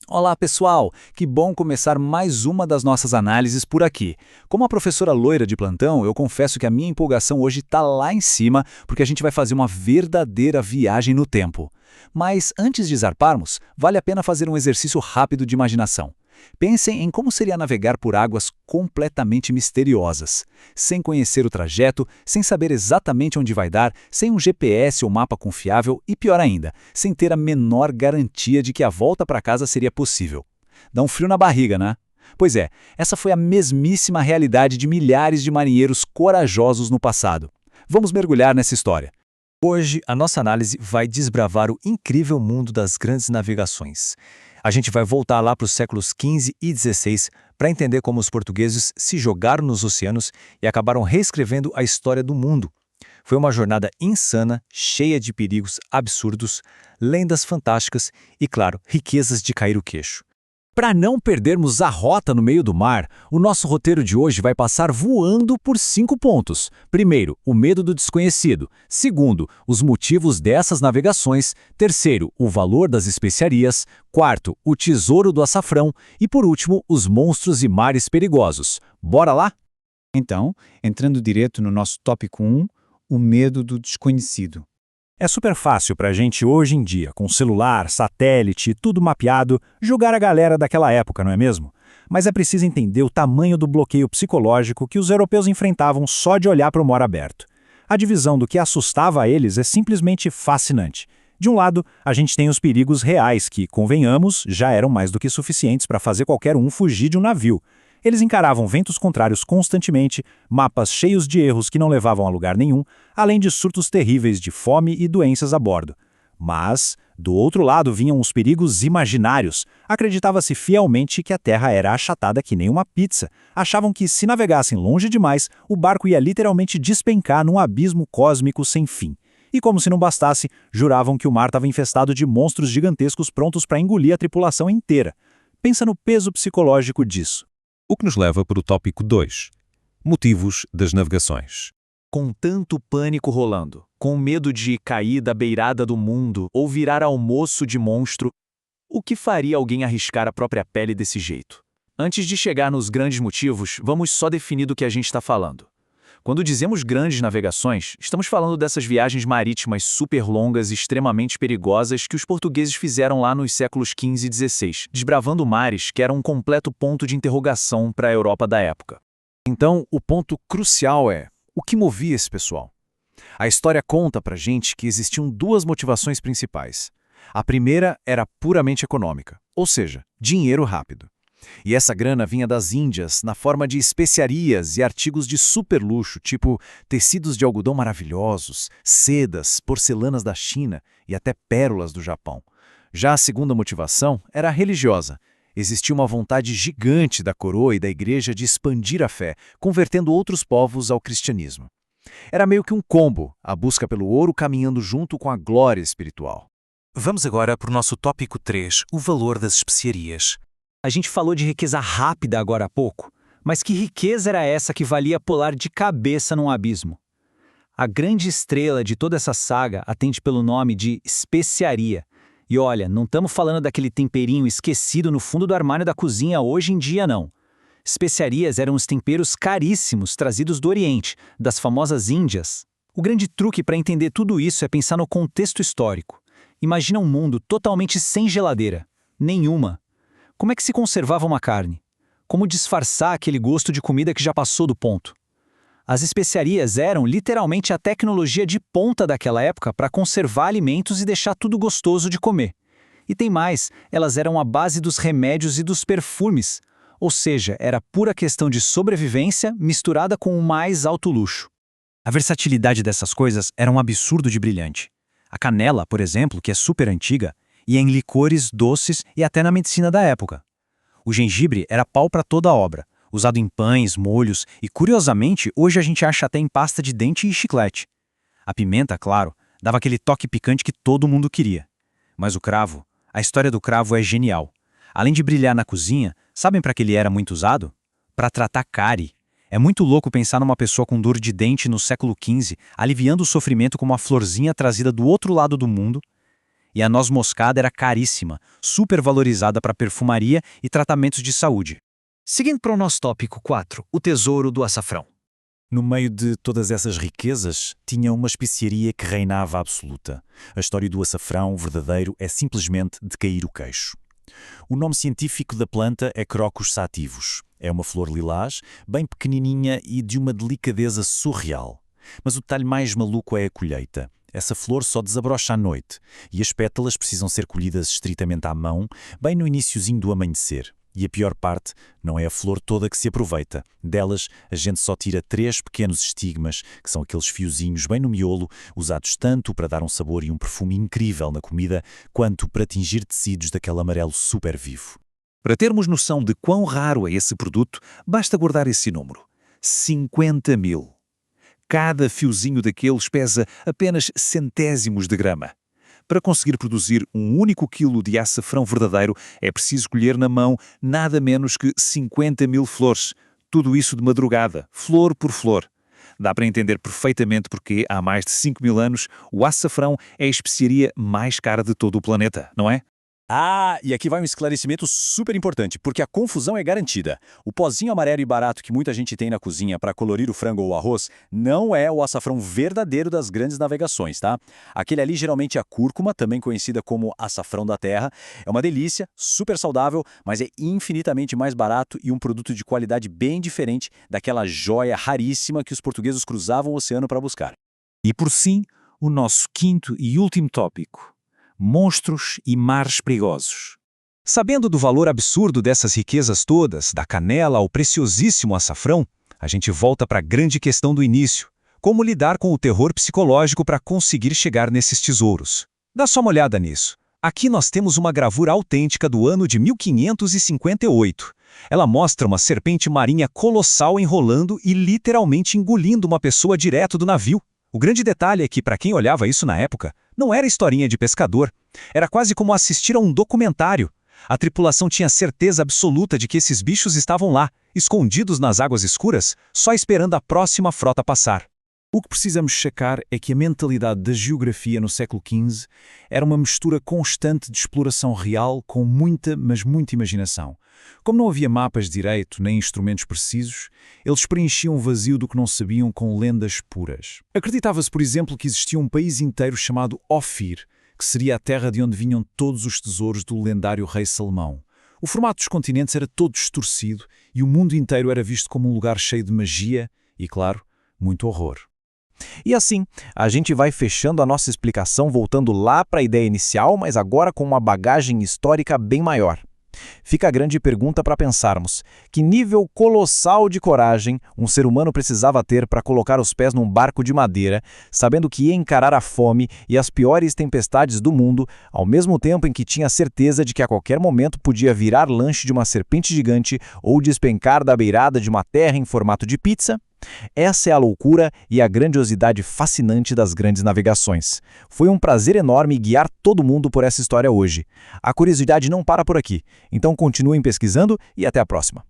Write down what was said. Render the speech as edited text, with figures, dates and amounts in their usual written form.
Olá, pessoal! Que bom começar mais uma das nossas análises por aqui. Como a professora loira de plantão, eu confesso que a minha empolgação hoje está lá em cima, porque a gente vai fazer uma verdadeira viagem no tempo. Mas antes de zarparmos, vale a pena fazer um exercício rápido de imaginação. Pensem em como seria navegar por águas completamente misteriosas, sem conhecer o trajeto, sem saber exatamente onde vai dar, sem um GPS ou mapa confiável e, pior ainda, sem ter a menor garantia de que a volta para casa seria possível. Dá um frio na barriga, né? Pois é, essa foi a mesmíssima realidade de milhares de marinheiros corajosos no passado. Vamos mergulhar nessa história. Hoje, a nossa análise vai desbravar o incrível mundo das grandes navegações. A gente vai voltar lá para os séculos XV e XVI para entender como os portugueses se jogaram nos oceanos e acabaram reescrevendo a história do mundo. Foi uma jornada insana, cheia de perigos absurdos, lendas fantásticas e, claro, riquezas de cair o queixo. Para não perdermos a rota no meio do mar, o nosso roteiro de hoje vai passar voando por 5 pontos. Primeiro, o medo do desconhecido. Segundo, os motivos dessas navegações. Terceiro, o valor das especiarias. Quarto, o tesouro do açafrão. E por último, os monstros e mares perigosos. Bora lá? Então, entrando direto no nosso tópico 1, o medo do desconhecido. É super fácil para a gente hoje em dia, com celular, satélite, tudo mapeado, julgar a galera daquela época, não é mesmo? Mas é preciso entender o tamanho do bloqueio psicológico que os europeus enfrentavam só de olhar para o mar aberto. A divisão do que assustava a eles é simplesmente fascinante. De um lado, a gente tem os perigos reais que, convenhamos, já eram mais do que suficientes para fazer qualquer um fugir de um navio. Eles encaravam ventos contrários constantemente, mapas cheios de erros que não levavam a lugar nenhum, além de surtos terríveis de fome e doenças a bordo. Mas, do outro lado vinham os perigos imaginários. Acreditava-se fielmente que a Terra era achatada que nem uma pizza. Achavam que, se navegassem longe demais, o barco ia literalmente despencar num abismo cósmico sem fim. E como se não bastasse, juravam que o mar estava infestado de monstros gigantescos prontos para engolir a tripulação inteira. Pensa no peso psicológico disso. O que nos leva para o tópico 2. Motivos das navegações. Com tanto pânico rolando, com medo de cair da beirada do mundo ou virar almoço de monstro, o que faria alguém arriscar a própria pele desse jeito? Antes de chegar nos grandes motivos, vamos só definir do que a gente está falando. Quando dizemos grandes navegações, estamos falando dessas viagens marítimas super longas e extremamente perigosas que os portugueses fizeram lá nos séculos XV e XVI, desbravando mares que eram um completo ponto de interrogação para a Europa da época. Então, o ponto crucial é, o que movia esse pessoal? A história conta pra gente que existiam duas motivações principais. A primeira era puramente econômica, ou seja, dinheiro rápido. E essa grana vinha das Índias, na forma de especiarias e artigos de super luxo, tipo tecidos de algodão maravilhosos, sedas, porcelanas da China e até pérolas do Japão. Já a segunda motivação era religiosa. Existia uma vontade gigante da coroa e da igreja de expandir a fé, convertendo outros povos ao cristianismo. Era meio que um combo, a busca pelo ouro caminhando junto com a glória espiritual. Vamos agora para o nosso tópico 3, o valor das especiarias. A gente falou de riqueza rápida agora há pouco, mas que riqueza era essa que valia pular de cabeça num abismo? A grande estrela de toda essa saga atende pelo nome de especiaria. E olha, não estamos falando daquele temperinho esquecido no fundo do armário da cozinha hoje em dia, não. Especiarias eram os temperos caríssimos trazidos do Oriente, das famosas Índias. O grande truque para entender tudo isso é pensar no contexto histórico. Imagina um mundo totalmente sem geladeira. Nenhuma. Como é que se conservava uma carne? Como disfarçar aquele gosto de comida que já passou do ponto? As especiarias eram literalmente a tecnologia de ponta daquela época para conservar alimentos e deixar tudo gostoso de comer. E tem mais, elas eram a base dos remédios e dos perfumes. Ou seja, era pura questão de sobrevivência misturada com o mais alto luxo. A versatilidade dessas coisas era um absurdo de brilhante. A canela, por exemplo, que é super antiga, ia em licores, doces e até na medicina da época. O gengibre era pau para toda a obra, usado em pães, molhos e, curiosamente, hoje a gente acha até em pasta de dente e chiclete. A pimenta, claro, dava aquele toque picante que todo mundo queria. Mas o cravo, a história do cravo é genial. Além de brilhar na cozinha, sabem para que ele era muito usado? Para tratar cárie. É muito louco pensar numa pessoa com dor de dente no século XV, aliviando o sofrimento com uma florzinha trazida do outro lado do mundo. E a noz moscada era caríssima, super valorizada para perfumaria e tratamentos de saúde. Seguindo para o nosso tópico 4, o tesouro do açafrão. No meio de todas essas riquezas, tinha uma especiaria que reinava absoluta. A história do açafrão verdadeiro é simplesmente de cair o queixo. O nome científico da planta é Crocus sativus. É uma flor lilás, bem pequenininha e de uma delicadeza surreal. Mas o detalhe mais maluco é a colheita. Essa flor só desabrocha à noite, e as pétalas precisam ser colhidas estritamente à mão, bem no iniciozinho do amanhecer. E a pior parte não é a flor toda que se aproveita. Delas, a gente só tira 3 pequenos estigmas, que são aqueles fiozinhos bem no miolo, usados tanto para dar um sabor e um perfume incrível na comida, quanto para tingir tecidos daquele amarelo super vivo. Para termos noção de quão raro é esse produto, basta guardar esse número: 50 mil. Cada fiozinho daqueles pesa apenas centésimos de grama. Para conseguir produzir um único quilo de açafrão verdadeiro, é preciso colher na mão nada menos que 50 mil flores. Tudo isso de madrugada, flor por flor. Dá para entender perfeitamente porque, há mais de 5 mil anos, o açafrão é a especiaria mais cara de todo o planeta, não é? E aqui vai um esclarecimento super importante, porque a confusão é garantida. O pozinho amarelo e barato que muita gente tem na cozinha para colorir o frango ou o arroz não é o açafrão verdadeiro das grandes navegações, tá? Aquele ali geralmente é a cúrcuma, também conhecida como açafrão da terra. É uma delícia, super saudável, mas é infinitamente mais barato e um produto de qualidade bem diferente daquela joia raríssima que os portugueses cruzavam o oceano para buscar. E por fim, o nosso quinto e último tópico: monstros e mares perigosos. Sabendo do valor absurdo dessas riquezas todas, da canela ao preciosíssimo açafrão, a gente volta para a grande questão do início: como lidar com o terror psicológico para conseguir chegar nesses tesouros. Dá só uma olhada nisso. Aqui nós temos uma gravura autêntica do ano de 1558. Ela mostra uma serpente marinha colossal enrolando e literalmente engolindo uma pessoa direto do navio. O grande detalhe é que, para quem olhava isso na época, não era historinha de pescador. Era quase como assistir a um documentário. A tripulação tinha certeza absoluta de que esses bichos estavam lá, escondidos nas águas escuras, só esperando a próxima frota passar. O que precisamos checar é que a mentalidade da geografia no século XV era uma mistura constante de exploração real com muita, mas muita imaginação. Como não havia mapas direito nem instrumentos precisos, eles preenchiam o vazio do que não sabiam com lendas puras. Acreditava-se, por exemplo, que existia um país inteiro chamado Ofir, que seria a terra de onde vinham todos os tesouros do lendário rei Salomão. O formato dos continentes era todo distorcido e o mundo inteiro era visto como um lugar cheio de magia e, claro, muito horror. E assim, a gente vai fechando a nossa explicação voltando lá para a ideia inicial, mas agora com uma bagagem histórica bem maior. Fica a grande pergunta para pensarmos: que nível colossal de coragem um ser humano precisava ter para colocar os pés num barco de madeira, sabendo que ia encarar a fome e as piores tempestades do mundo, ao mesmo tempo em que tinha certeza de que a qualquer momento podia virar lanche de uma serpente gigante ou despencar da beirada de uma terra em formato de pizza? Essa é a loucura e a grandiosidade fascinante das grandes navegações. Foi um prazer enorme guiar todo mundo por essa história hoje. A curiosidade não para por aqui, então continuem pesquisando e até a próxima.